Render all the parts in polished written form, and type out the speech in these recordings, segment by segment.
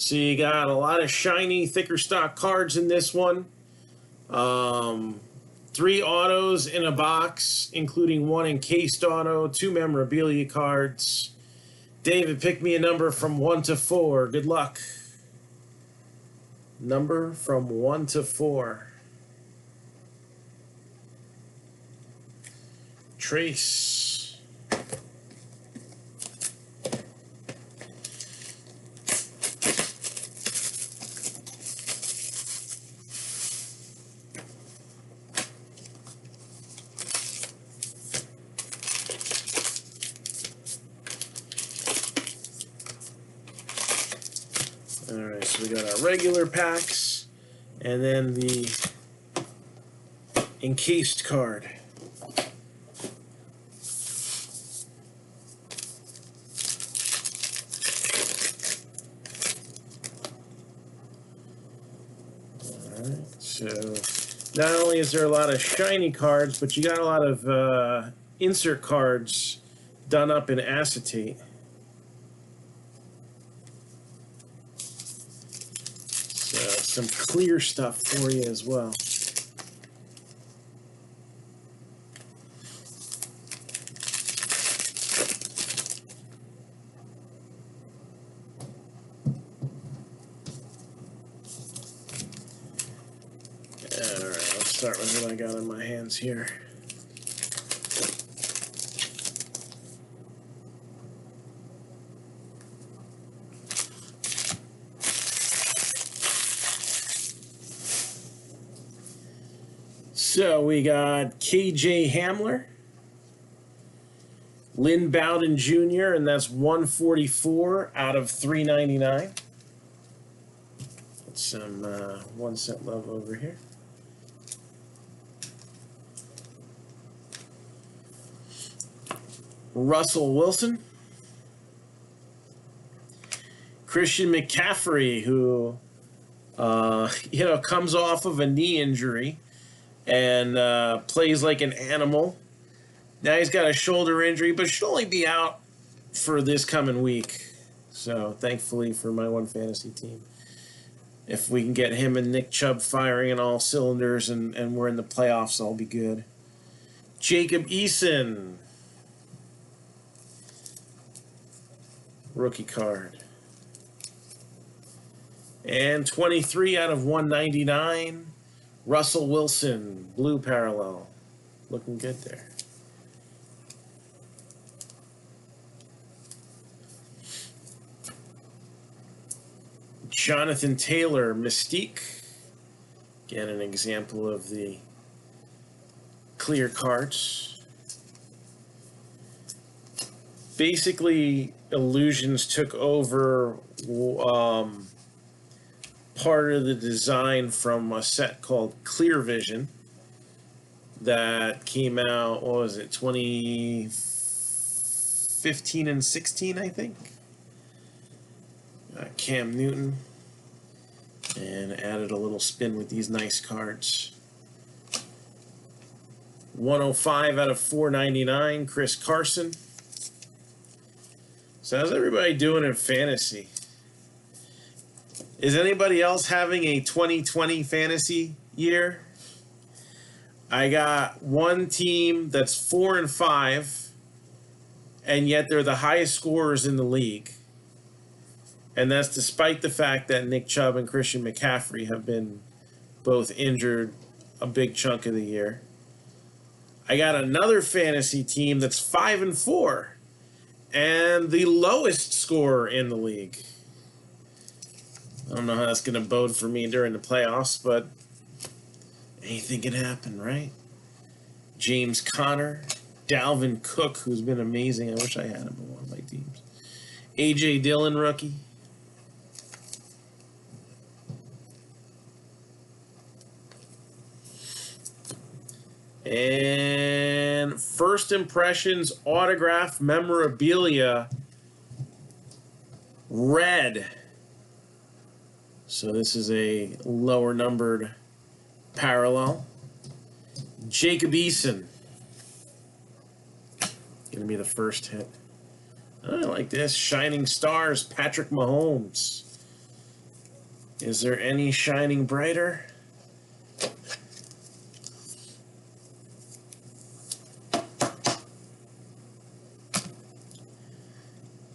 So you got a lot of shiny, thicker stock cards in this one. 3 autos in a box, including 1 encased auto, 2 memorabilia cards. David, pick me a number from 1 to 4. Good luck. Number from 1 to 4. Trace. Alright, so we got our regular packs, and then the encased card. Alright, so not only is there a lot of shiny cards, but you got a lot of insert cards done up in acetate. Some clear stuff for you as well. Alright, let's start with what I got in my hands here. So we got KJ Hamler, Lynn Bowden Jr., and that's 144 out of 399. That's some 1 cent love over here. Russell Wilson, Christian McCaffrey, who comes off of a knee injury and plays like an animal. Now he's got a shoulder injury, but should only be out for this coming week. So thankfully for my one fantasy team, if we can get him and Nick Chubb firing on all cylinders and we're in the playoffs, I'll be good. Jacob Eason, rookie card. And 23 out of 199. Russell Wilson, blue parallel. Looking good there. Jonathan Taylor, Mystique. Again, an example of the clear cards. Basically, Illusions took over part of the design from a set called Clear Vision that came out, what was it, 2015 and 16, I think. Cam Newton, and added a little spin with these nice cards. 105 out of 499, Chris Carson. So how's everybody doing in fantasy? Is anybody else having a 2020 fantasy year? I got one team that's 4-5, and yet they're the highest scorers in the league. And that's despite the fact that Nick Chubb and Christian McCaffrey have been both injured a big chunk of the year. I got another fantasy team that's 5-4, and the lowest scorer in the league. I don't know how that's going to bode for me during the playoffs, but anything can happen, right? James Conner, Dalvin Cook, who's been amazing. I wish I had him on one of my teams. A.J. Dillon, rookie. And first impressions, autograph, memorabilia, red. So this is a lower numbered parallel. Jacob Eason. Gonna be the first hit. I like this. Shining Stars, Patrick Mahomes. Is there any shining brighter?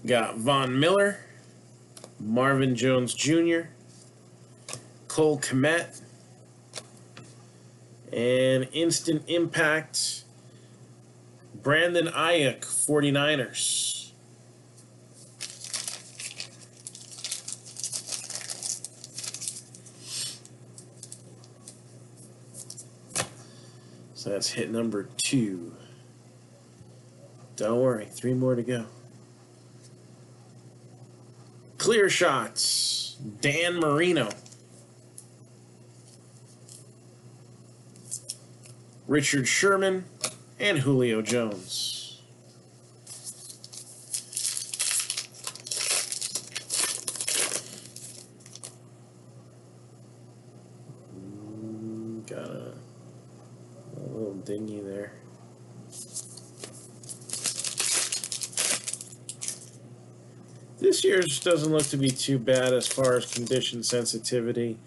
Got Von Miller, Marvin Jones Jr., Cole Kmet, and Instant Impact, Brandon Ayuk, 49ers. So that's hit number 2. Don't worry, 3 more to go. Clear shots, Dan Marino, Richard Sherman, and Julio Jones. Got a little dingy there. This year's doesn't look to be too bad as far as condition sensitivity,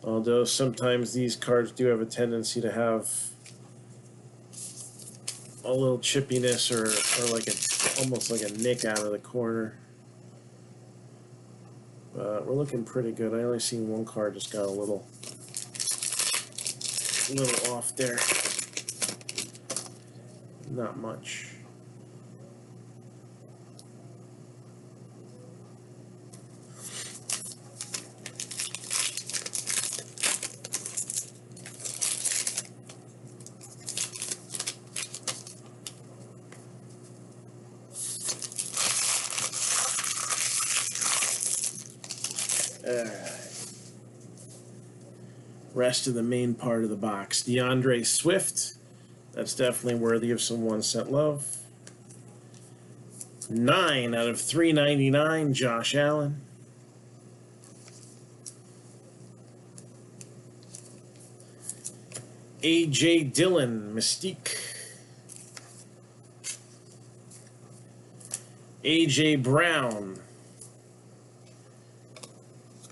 although sometimes these cards do have a tendency to have a little chippiness or like almost like a nick out of the corner. But we're looking pretty good. I only seen one card just got a little off there. Not much. Rest of the main part of the box. DeAndre Swift. That's definitely worthy of some 1 cent love. 9 out of 399, Josh Allen. A.J. Dillon, Mystique. A.J. Brown.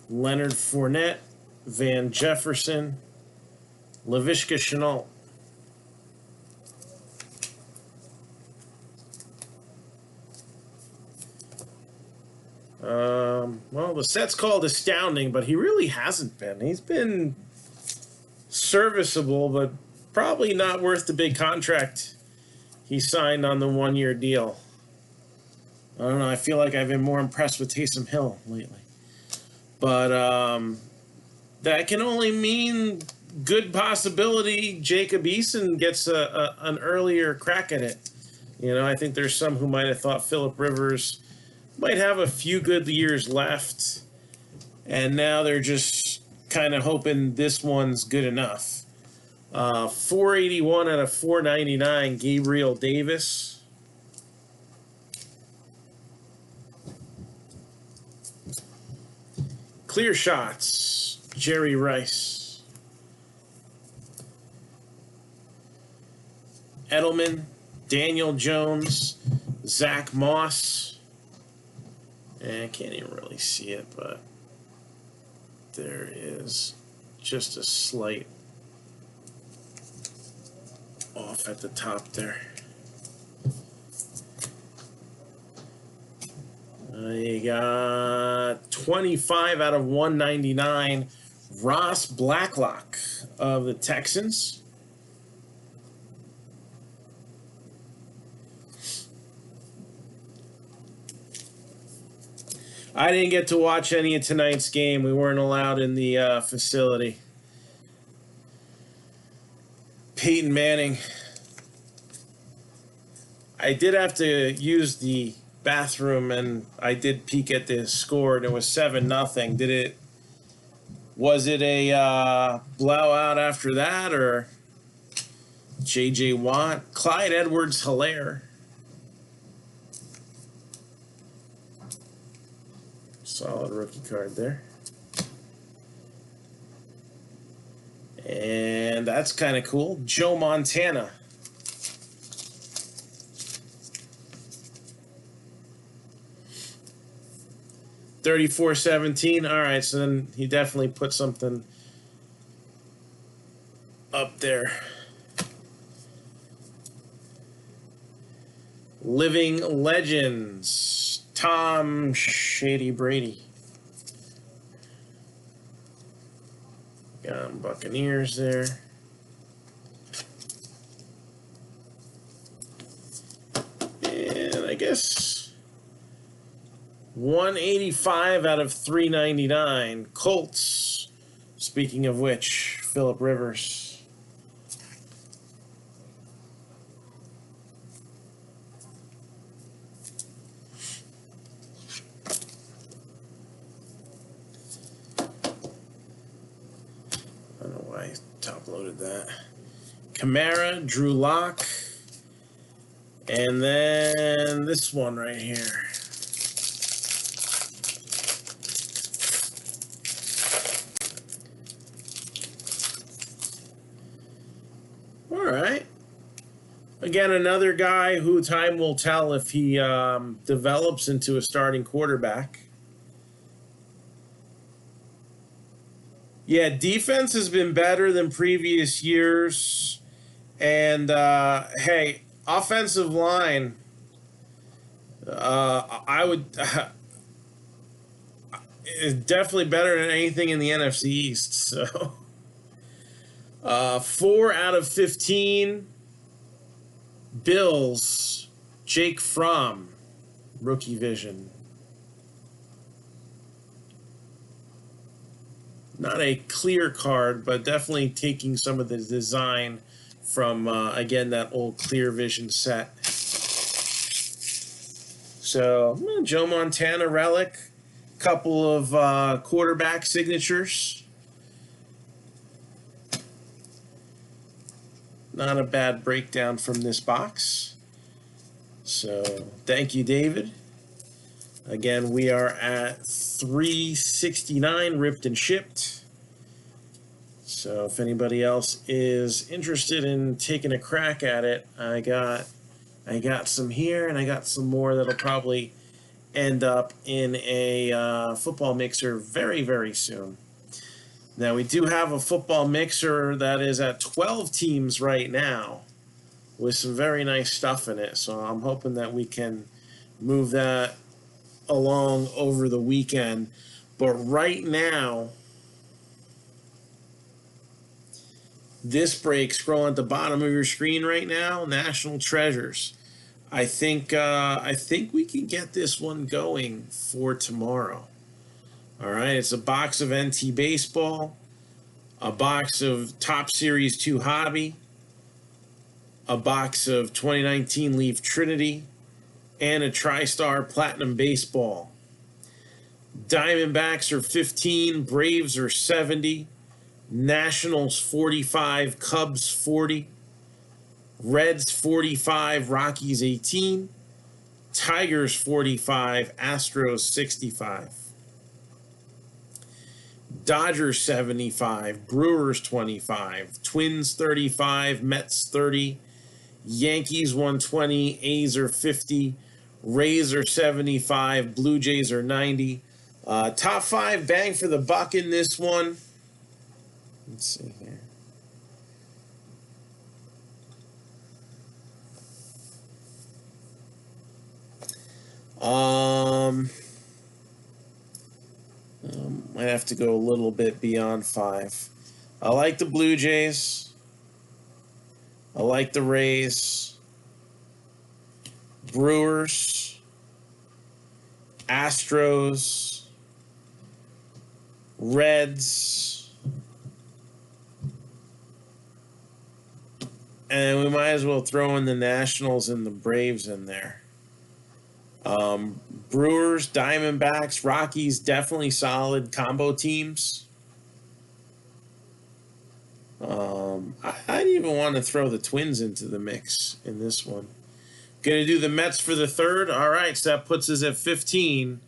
Leonard Fournette. Van Jefferson. Laviska Shenault. Well, the set's called Astounding, but he really hasn't been. He's been serviceable, but probably not worth the big contract he signed on the 1-year deal. I don't know. I feel like I've been more impressed with Taysom Hill lately. But that can only mean good possibility Jacob Eason gets an earlier crack at it. You know, I think there's some who might have thought Phillip Rivers might have a few good years left, and now they're just kind of hoping this one's good enough. 481 out of 499, Gabriel Davis. Clear shots, Jerry Rice. Edelman, Daniel Jones, Zach Moss. I can't even really see it, but there is just a slight off at the top there. You got 25 out of 199, Ross Blacklock of the Texans. I didn't get to watch any of tonight's game. We weren't allowed in the facility. Peyton Manning. I did have to use the bathroom, and I did peek at the score, and it was 7-0. Was it a blowout after that, or J.J. Watt? Clyde Edwards-Helaire. Solid rookie card there. And that's kind of cool. Joe Montana. 34-17. All right, so then he definitely put something up there. Living Legends. Tom Shady Brady. Got Buccaneers there. And I guess 185 out of 399. Colts. Speaking of which, Phillip Rivers. I don't know why I top-loaded that. Kamara, Drew Lock, and then this one right here. All right. Again, another guy who time will tell if he develops into a starting quarterback. Yeah, defense has been better than previous years. And, hey, offensive line, I would is definitely better than anything in the NFC East. So, 4 out of 15. Bills, Jake Fromm, rookie vision. Not a clear card, but definitely taking some of the design from, again, that old Clear Vision set. So, Joe Montana relic, couple of quarterback signatures. Not a bad breakdown from this box. So, thank you, David. Again, we are at 369 ripped and shipped. So if anybody else is interested in taking a crack at it, I got some here, and I got some more that'll probably end up in a football mixer very, very soon. Now, we do have a football mixer that is at 12 teams right now with some very nice stuff in it. So I'm hoping that we can move that along over the weekend. But right now, this break, scrolling at the bottom of your screen right now, National Treasures. I think we can get this one going for tomorrow. All right, it's a box of NT Baseball, a box of Top Series 2 Hobby, a box of 2019 Leaf Trinity, and a TriStar Platinum Baseball. Diamondbacks are 15, Braves are 70, Nationals 45, Cubs 40, Reds 45, Rockies 18, Tigers 45, Astros 65. Dodgers 75, Brewers 25, Twins 35, Mets 30, Yankees 120, A's are 50, Rays are 75, Blue Jays are 90. Top 5 bang for the buck in this one. Let's see here. Might have to go a little bit beyond 5. I like the Blue Jays. I like the Rays. Brewers. Astros. Reds. And we might as well throw in the Nationals and the Braves in there. Brewers, Diamondbacks, Rockies, definitely solid combo teams. I'd even want to throw the Twins into the mix in this one. Going to do the Mets for the third. All right, so that puts us at 15.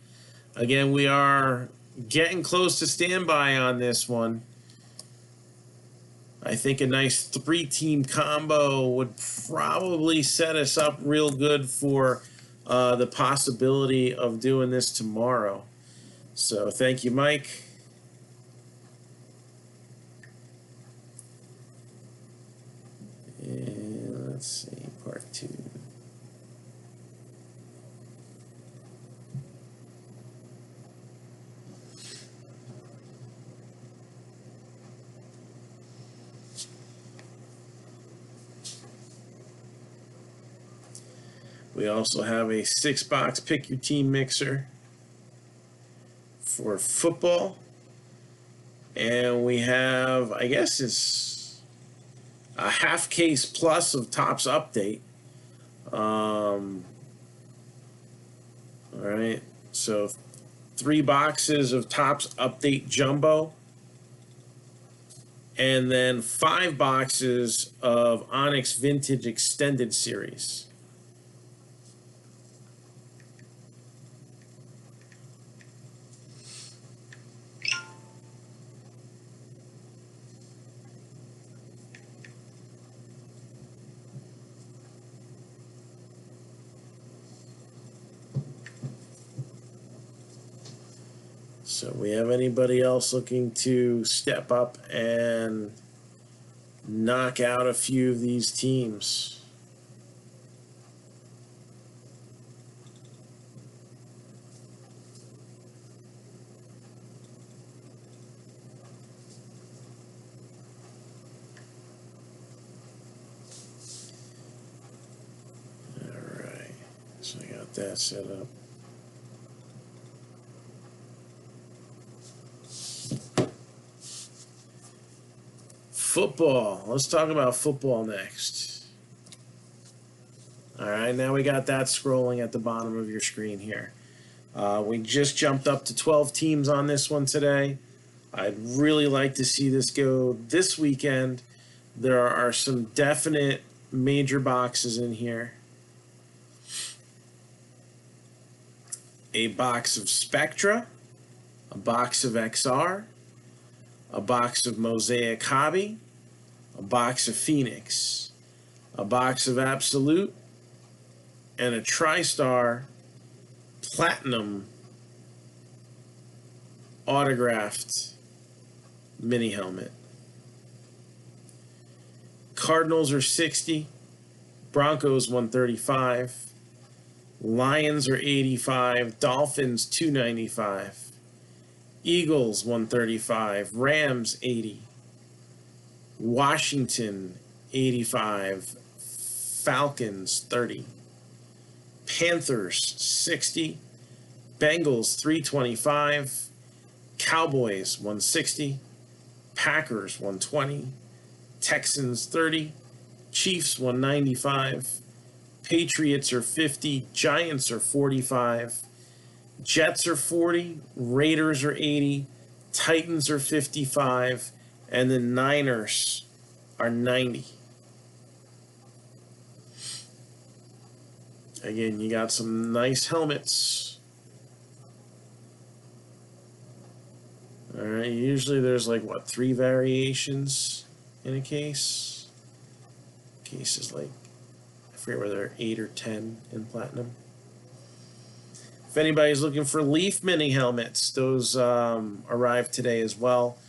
Again, we are getting close to standby on this one. I think a nice 3-team combo would probably set us up real good for the possibility of doing this tomorrow. So thank you, Mike. And let's see, part 2. We also have a 6-box pick your team mixer for football. And we have, I guess it's a half case plus of Topps Update. All right, so 3 boxes of Topps Update Jumbo, and then 5 boxes of Onyx Vintage Extended Series. So we have anybody else looking to step up and knock out a few of these teams? All right, so I got that set up. Football. Let's talk about football next. All right, now we got that scrolling at the bottom of your screen here. We just jumped up to 12 teams on this one today. I'd really like to see this go this weekend. There are some definite major boxes in here. A box of Spectra, a box of XR, a box of Mosaic Hobby, a box of Phoenix, a box of Absolute, and a TriStar Platinum autographed mini helmet. Cardinals are 60, Broncos 135, Lions are 85, Dolphins 295, Eagles 135, Rams 80, Washington 85, Falcons 30, Panthers 60, Bengals 325, Cowboys 160, Packers 120, Texans 30, Chiefs 195, Patriots are 50, Giants are 45, Jets are 40, Raiders are 80, Titans are 55, and the Niners are 90. Again, you got some nice helmets. All right, usually there's like, what, 3 variations in a case? Cases like, I forget whether they're 8 or 10 in platinum. If anybody's looking for Leaf mini helmets, those arrived today as well.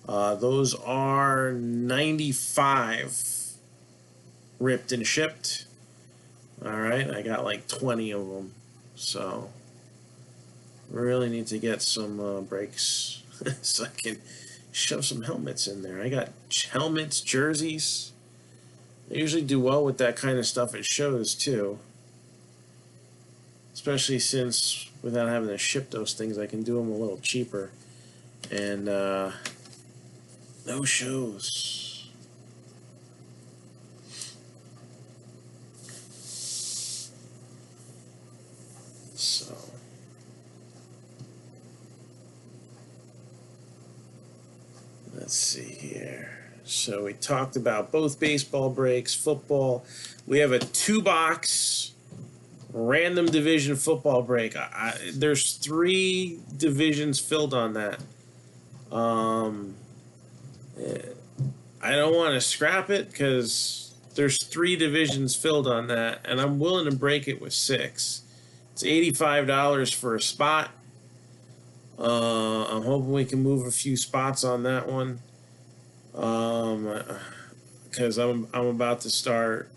Those are 95 ripped and shipped. All right, I got like 20 of them. So we really need to get some breaks so I can shove some helmets in there. I got helmets, jerseys. They usually do well with that kind of stuff at shows too. Especially since without having to ship those things, I can do them a little cheaper. And no shows. So let's see here. So we talked about both baseball breaks, football. We have a 2-box random division football break. There's 3 divisions filled on that. I don't want to scrap it because there's 3 divisions filled on that, and I'm willing to break it with 6. It's $85 for a spot. I'm hoping we can move a few spots on that one. Because I'm about to start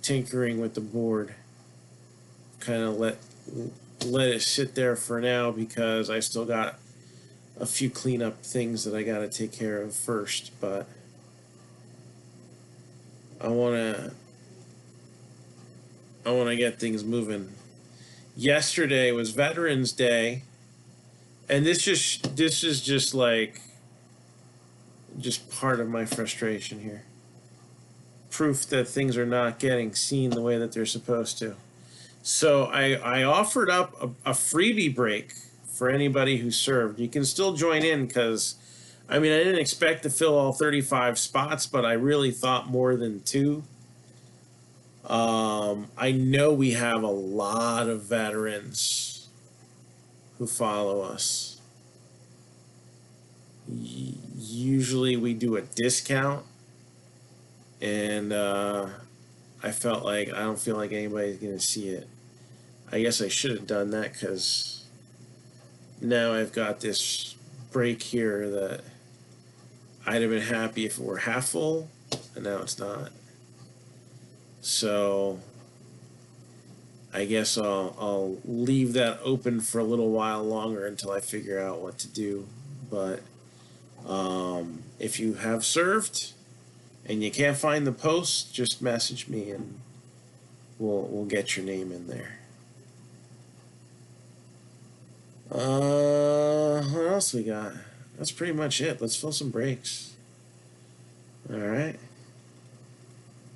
tinkering with the board. Kind of let it sit there for now because I still got a few cleanup things that I got to take care of first. But I want to get things moving. Yesterday was Veterans Day, and this is just part of my frustration here. Proof that things are not getting seen the way that they're supposed to. So I offered up a freebie break for anybody who served. You can still join in because, I mean, I didn't expect to fill all 35 spots, but I really thought more than 2. I know we have a lot of veterans who follow us. Usually we do a discount, and I don't feel like anybody's going to see it. I guess I should have done that because now I've got this break here that I'd have been happy if it were half full, and now it's not. So I guess I'll leave that open for a little while longer until I figure out what to do. But if you have served and you can't find the post, just message me and we'll get your name in there. What else we got? That's pretty much it. Let's fill some breaks. All right.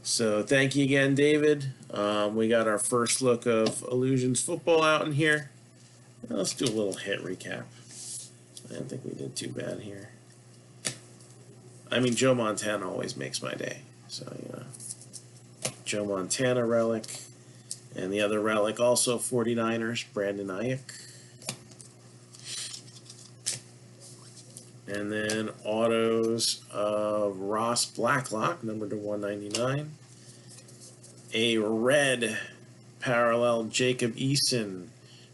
So thank you again, David. We got our first look of Illusions football out in here. Let's do a little hit recap. I don't think we did too bad here. I mean, Joe Montana always makes my day. So, Joe Montana relic. And the other relic, also 49ers, Brandon Ayuk. And then autos of Ross Blacklock, number to 199. A red parallel Jacob Eason,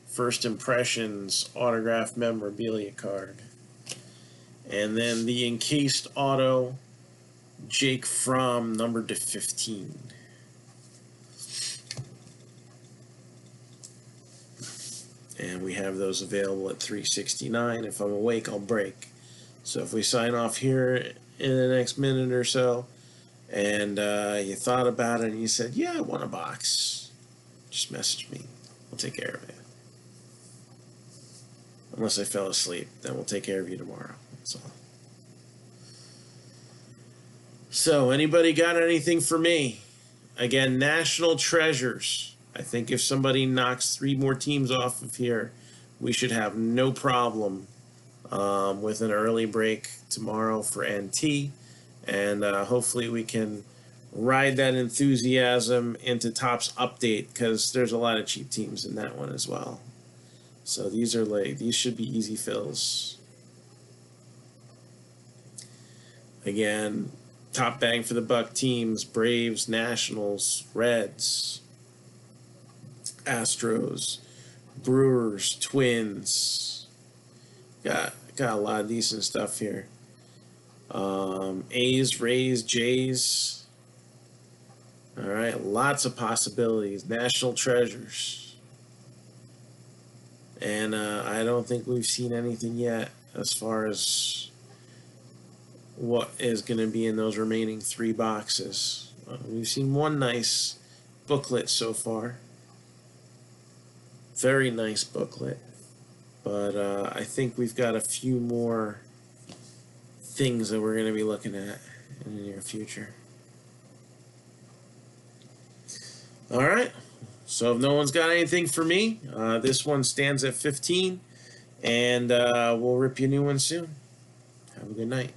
first impressions autograph memorabilia card. And then the encased auto, Jake Fromm, number to 15. And we have those available at $369. If I'm awake, I'll break. So if we sign off here in the next minute or so, and you thought about it and you said, yeah, I want a box, just message me. We'll take care of it. Unless I fell asleep, then we'll take care of you tomorrow. That's all. So anybody got anything for me? Again, National Treasures. I think if somebody knocks 3 more teams off of here, we should have no problem with an early break tomorrow for NT, and hopefully we can ride that enthusiasm into Topps Update because there's a lot of cheap teams in that one as well. So these should be easy fills. Again, top bang for the buck teams: Braves, Nationals, Reds, Astros, Brewers, Twins. Got a lot of decent stuff here. A's, Rays, Jays. All right, lots of possibilities. National Treasures. And I don't think we've seen anything yet as far as what is going to be in those remaining 3 boxes. We've seen one nice booklet so far. Very nice booklet. But I think we've got a few more things that we're going to be looking at in the near future. All right. So if no one's got anything for me, this one stands at 15. And we'll rip you a new one soon. Have a good night.